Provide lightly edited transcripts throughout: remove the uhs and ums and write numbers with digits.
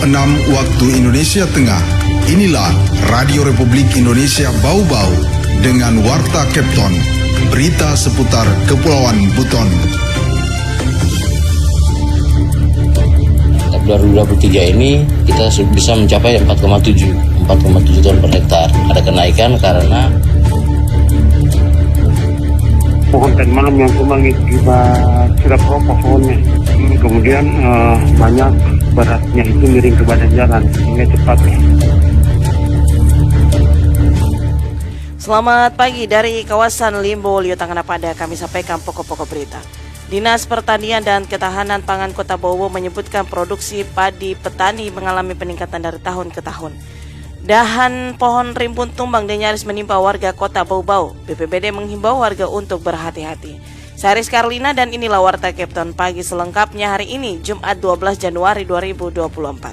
6 waktu Indonesia Tengah. Inilah Radio Republik Indonesia Bau-Bau dengan Warta Kepton, berita seputar Kepulauan Buton. 2023 ini kita bisa mencapai 4,7 ton per hektar. Ada kenaikan karena pohon tadi malam yang tumbang akibat sudah keropos pohonnya. Kemudian banyak beratnya itu miring ke badan jalan sehingga cepat. Selamat pagi dari kawasan Limbo, Liutangana Pada. Kami sampaikan pokok-pokok berita. Dinas Pertanian dan Ketahanan Pangan Kota Bau-Bau menyebutkan produksi padi petani mengalami peningkatan dari tahun ke tahun. Dahan pohon rimbun tumbang dan nyaris menimpa warga Kota Bau-Bau. BPBD menghimbau warga untuk berhati-hati. Saya Rizky Arlina dan inilah Warta Kepton pagi selengkapnya hari ini, Jumat 12 Januari 2024.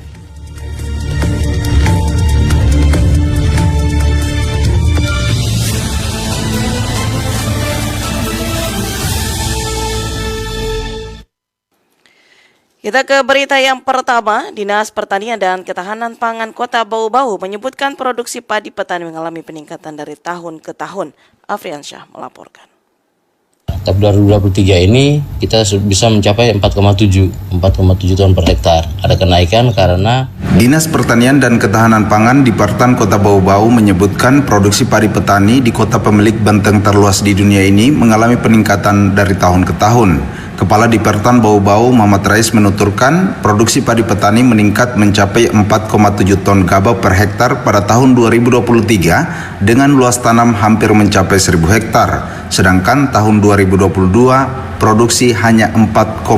Kita ke berita yang pertama. Dinas Pertanian dan Ketahanan Pangan Kota Bau-Bau menyebutkan produksi padi petani mengalami peningkatan dari tahun ke tahun. Afriansyah melaporkan. Tahun 2023 ini kita bisa mencapai 4,7 ton per hektar. Ada kenaikan karena Dinas Pertanian dan Ketahanan Pangan di Partan Kota Bau-Bau menyebutkan produksi padi petani di kota pemilik benteng terluas di dunia ini mengalami peningkatan dari tahun ke tahun. Kepala Dipertan Bau-Bau Muhammad Rais menuturkan produksi padi petani meningkat mencapai 4,7 ton gabah per hektar pada tahun 2023 dengan luas tanam hampir mencapai 1.000 hektar. Sedangkan tahun 2022 produksi hanya 4,3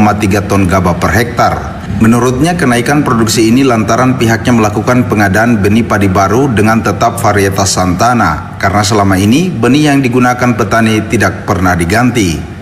ton gabah per hektar. Menurutnya kenaikan produksi ini lantaran pihaknya melakukan pengadaan benih padi baru dengan tetap varietas Santana karena selama ini benih yang digunakan petani tidak pernah diganti.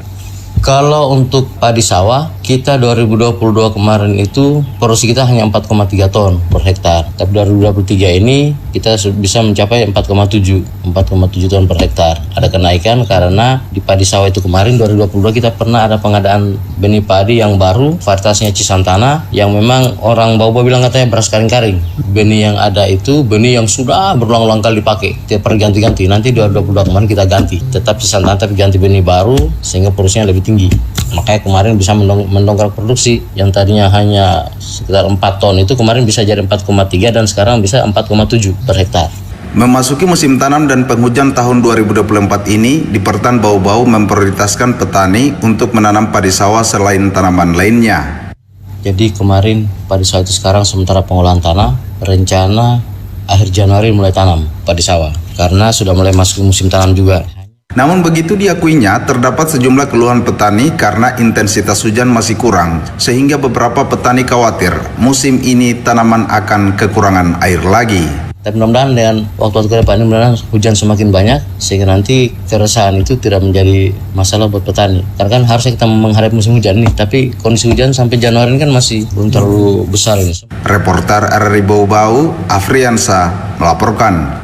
kalau untuk padi sawah, kita 2022 kemarin itu produksi kita hanya 4,3 ton per hektar. Tapi 2023 ini kita bisa mencapai 4,7 ton per hektar. Ada kenaikan karena di padi sawah itu kemarin 2022 kita pernah ada pengadaan benih padi yang baru, varietasnya Cisantana, yang memang orang Bau-Bau bilang katanya beras karing-karing. Benih yang ada itu benih yang sudah berulang-ulang kali dipakai, tiap perganti-ganti. Nanti 2022 kemarin kita ganti, tetap Cisantana tapi ganti benih baru sehingga produksinya lebih tinggi. Makanya kemarin bisa mendongkrak produksi yang tadinya hanya sekitar 4 ton itu kemarin bisa jadi 4,3 dan sekarang bisa 4,7 per hektar. Memasuki musim tanam dan penghujan tahun 2024 ini, Dipertan Bau-Bau memprioritaskan petani untuk menanam padi sawah selain tanaman lainnya. Jadi kemarin padi sawah itu sekarang sementara pengolahan tanah, rencana akhir Januari mulai tanam padi sawah karena sudah mulai masuk musim tanam juga. Namun begitu diakuinya, terdapat sejumlah keluhan petani karena intensitas hujan masih kurang, sehingga beberapa petani khawatir musim ini tanaman akan kekurangan air lagi. Tapi mudah-mudahan dengan waktu-waktu ke depan ini mudah-mudahan hujan semakin banyak, sehingga nanti keresahan itu tidak menjadi masalah buat petani. Karena kan harusnya kita menghadapi musim hujan nih, tapi kondisi hujan sampai Januari ini kan masih belum terlalu besar ini. Reporter RRI Bau-Bau, Afriansa melaporkan.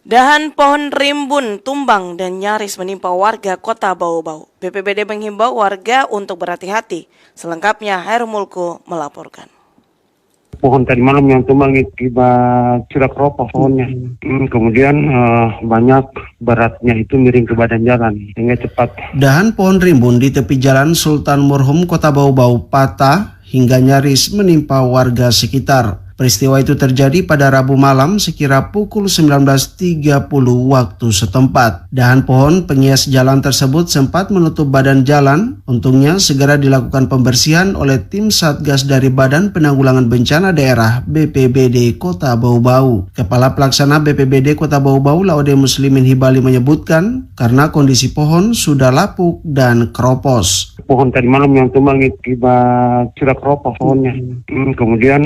Dahan pohon rimbun tumbang dan nyaris menimpa warga Kota Bau-Bau. BPBD menghimbau warga untuk berhati-hati. Selengkapnya Hairul Mulku melaporkan. Pohon tadi malam yang tumbang akibat sudah keropos pohonnya. Kemudian banyak beratnya itu miring ke badan jalan sehingga cepat. Dahan pohon rimbun di tepi jalan Sultan Murhum Kota Bau-Bau patah hingga nyaris menimpa warga sekitar. Peristiwa itu terjadi pada Rabu malam sekira pukul 19.30 waktu setempat. Dahan pohon penghias jalan tersebut sempat menutup badan jalan. Untungnya segera dilakukan pembersihan oleh tim Satgas dari Badan Penanggulangan Bencana Daerah BPBD Kota Bau-Bau. Kepala Pelaksana BPBD Kota Bau-Bau Laude Muslimin Hibali menyebutkan karena kondisi pohon sudah lapuk dan keropos. Pohon tadi malam yang tumbang akibat sudah keropos pohonnya. Kemudian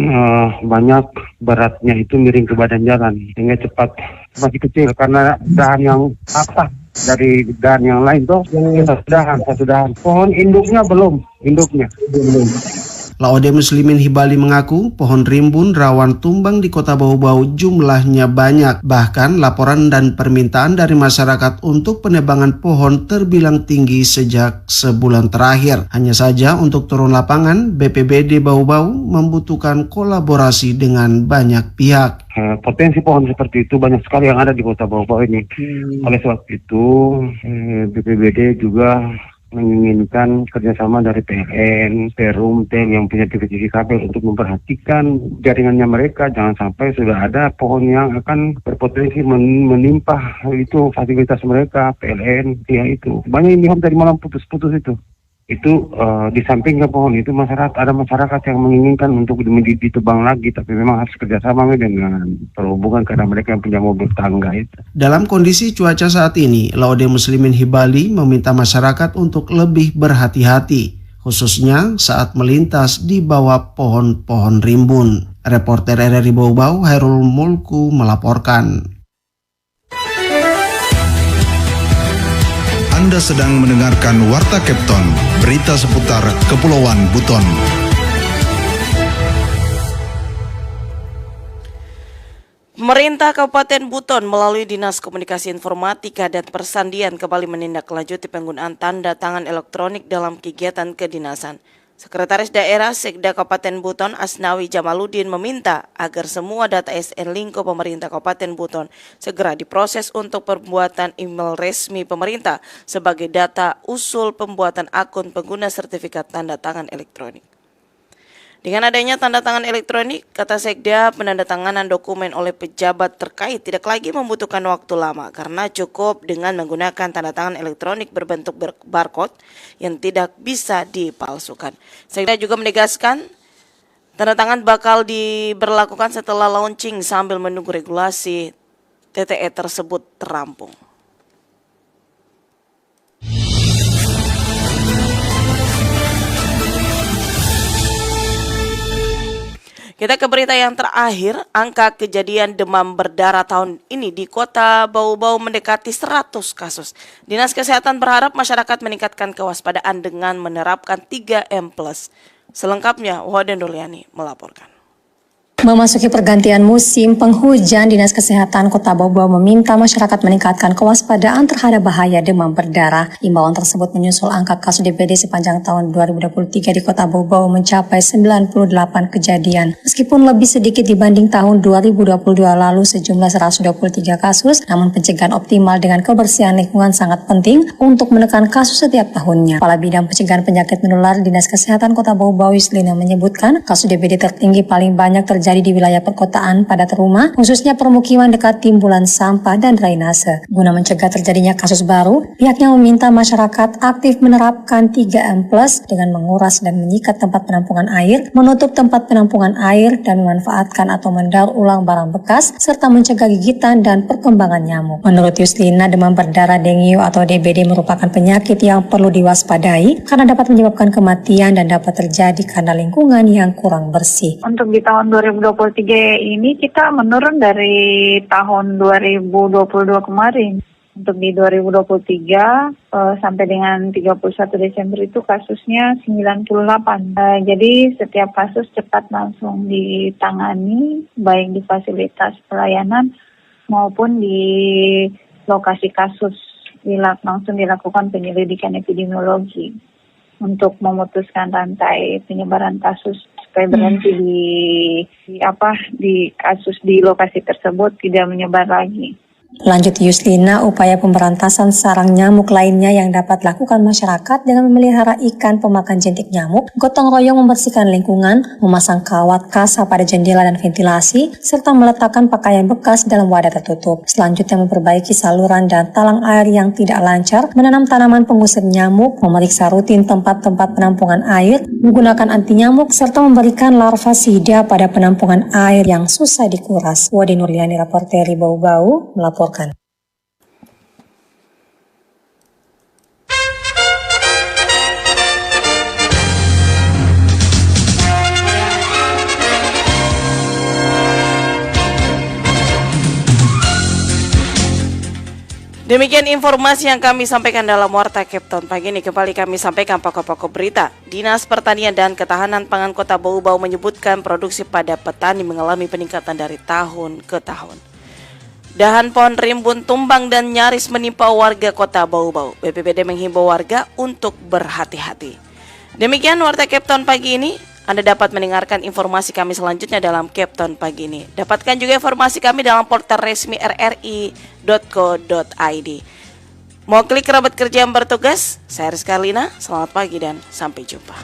banyak beratnya itu miring ke badan jalan sehingga cepat. Masih kecil karena dahan yang patah dari dahan yang lain tuh satu dahan. Pohon induknya belum. Laode Muslimin Hibali mengaku pohon rimbun rawan tumbang di Kota Bau-Bau jumlahnya banyak. Bahkan laporan dan permintaan dari masyarakat untuk penebangan pohon terbilang tinggi sejak sebulan terakhir. Hanya saja untuk turun lapangan, BPBD Bau-Bau membutuhkan kolaborasi dengan banyak pihak. Potensi pohon seperti itu banyak sekali yang ada di Kota Bau-Bau ini. Oleh sebab itu, BPBD juga menginginkan kerjasama dari PLN, Perum, TEL yang punya divisi kabel untuk memperhatikan jaringannya mereka. Jangan sampai sudah ada pohon yang akan berpotensi menimpa itu fasilitas mereka, PLN, ya itu. Banyak ini dari malam putus-putus itu. Itu di samping ke pohon itu ada masyarakat yang menginginkan untuk ditebang lagi, tapi memang harus kerjasama dengan perhubungan karena mereka yang punya mobil tangga itu. Dalam kondisi cuaca saat ini, Laode Muslimin Hibali meminta masyarakat untuk lebih berhati-hati, khususnya saat melintas di bawah pohon-pohon rimbun. Reporter RRI Bau-Bau, Hairul Mulku melaporkan. Anda sedang mendengarkan Warta Kepton, berita seputar Kepulauan Buton. Pemerintah Kabupaten Buton melalui Dinas Komunikasi Informatika dan Persandian kembali menindaklanjuti penggunaan tanda tangan elektronik dalam kegiatan kedinasan. Sekretaris Daerah Sekda Kabupaten Buton Asnawi Jamaluddin meminta agar semua data SN Lingko pemerintah Kabupaten Buton segera diproses untuk pembuatan email resmi pemerintah sebagai data usul pembuatan akun pengguna sertifikat tanda tangan elektronik. Dengan adanya tanda tangan elektronik, kata Sekda, penandatanganan dokumen oleh pejabat terkait tidak lagi membutuhkan waktu lama karena cukup dengan menggunakan tanda tangan elektronik berbentuk barcode yang tidak bisa dipalsukan. Sekda juga menegaskan tanda tangan bakal diberlakukan setelah launching sambil menunggu regulasi TTE tersebut terampung. Kita ke berita yang terakhir, angka kejadian demam berdarah tahun ini di Kota Bau-Bau mendekati 100 kasus. Dinas Kesehatan berharap masyarakat meningkatkan kewaspadaan dengan menerapkan 3M+. Selengkapnya, Waden Duliani melaporkan. Memasuki pergantian musim penghujan, Dinas Kesehatan Kota Bau-Bau meminta masyarakat meningkatkan kewaspadaan terhadap bahaya demam berdarah. Imbauan tersebut menyusul angka kasus DBD sepanjang tahun 2023 di Kota Bau-Bau mencapai 98 kejadian. Meskipun lebih sedikit dibanding tahun 2022 lalu sejumlah 123 kasus, namun pencegahan optimal dengan kebersihan lingkungan sangat penting untuk menekan kasus setiap tahunnya. Kepala Bidang Pencegahan Penyakit Menular Dinas Kesehatan Kota Bau-Bau Yuslina menyebutkan kasus DBD tertinggi paling banyak terjadi di wilayah perkotaan padat rumah, khususnya permukiman dekat timbulan sampah dan drainase. Guna mencegah terjadinya kasus baru, pihaknya meminta masyarakat aktif menerapkan 3M+ dengan menguras dan menyikat tempat penampungan air, menutup tempat penampungan air, dan memanfaatkan atau mendaur ulang barang bekas, serta mencegah gigitan dan perkembangan nyamuk. Menurut Yuslina, demam berdarah dengue atau DBD merupakan penyakit yang perlu diwaspadai karena dapat menyebabkan kematian dan dapat terjadi karena lingkungan yang kurang bersih. Untuk di tahun 2023 ini kita menurun dari tahun 2022 kemarin. Untuk di 2023 sampai dengan 31 Desember itu kasusnya 98. Jadi setiap kasus cepat langsung ditangani baik di fasilitas pelayanan maupun di lokasi kasus, langsung dilakukan penyelidikan epidemiologi untuk memutuskan rantai penyebaran kasus supaya berhenti di kasus di lokasi tersebut tidak menyebar lagi. Lanjut Yuslina, upaya pemberantasan sarang nyamuk lainnya yang dapat dilakukan masyarakat dengan memelihara ikan pemakan jentik nyamuk, gotong royong membersihkan lingkungan, memasang kawat kasa pada jendela dan ventilasi, serta meletakkan pakaian bekas dalam wadah tertutup. Selanjutnya memperbaiki saluran dan talang air yang tidak lancar, menanam tanaman pengusir nyamuk, memeriksa rutin tempat-tempat penampungan air, menggunakan anti nyamuk, serta memberikan larvasida pada penampungan air yang susah dikuras. Wadi Nurliani, Reporteri Bau-Bau, melaporkan. Demikian informasi yang kami sampaikan dalam Warta Capton pagi ini. Kembali kami sampaikan pokok-pokok berita. Dinas Pertanian dan Ketahanan Pangan Kota Bau-Bau menyebutkan produksi pada petani mengalami peningkatan dari tahun ke tahun. Dahan pohon rimbun tumbang dan nyaris menimpa warga Kota Bau-Bau. BPBD menghimbau warga untuk berhati-hati. Demikian Warta Capton pagi ini. Anda dapat mendengarkan informasi kami selanjutnya dalam Capton pagi ini. Dapatkan juga informasi kami dalam portal resmi rri.co.id. Mau klik kerabat kerja yang bertugas? Saya Rizka Lina, selamat pagi dan sampai jumpa.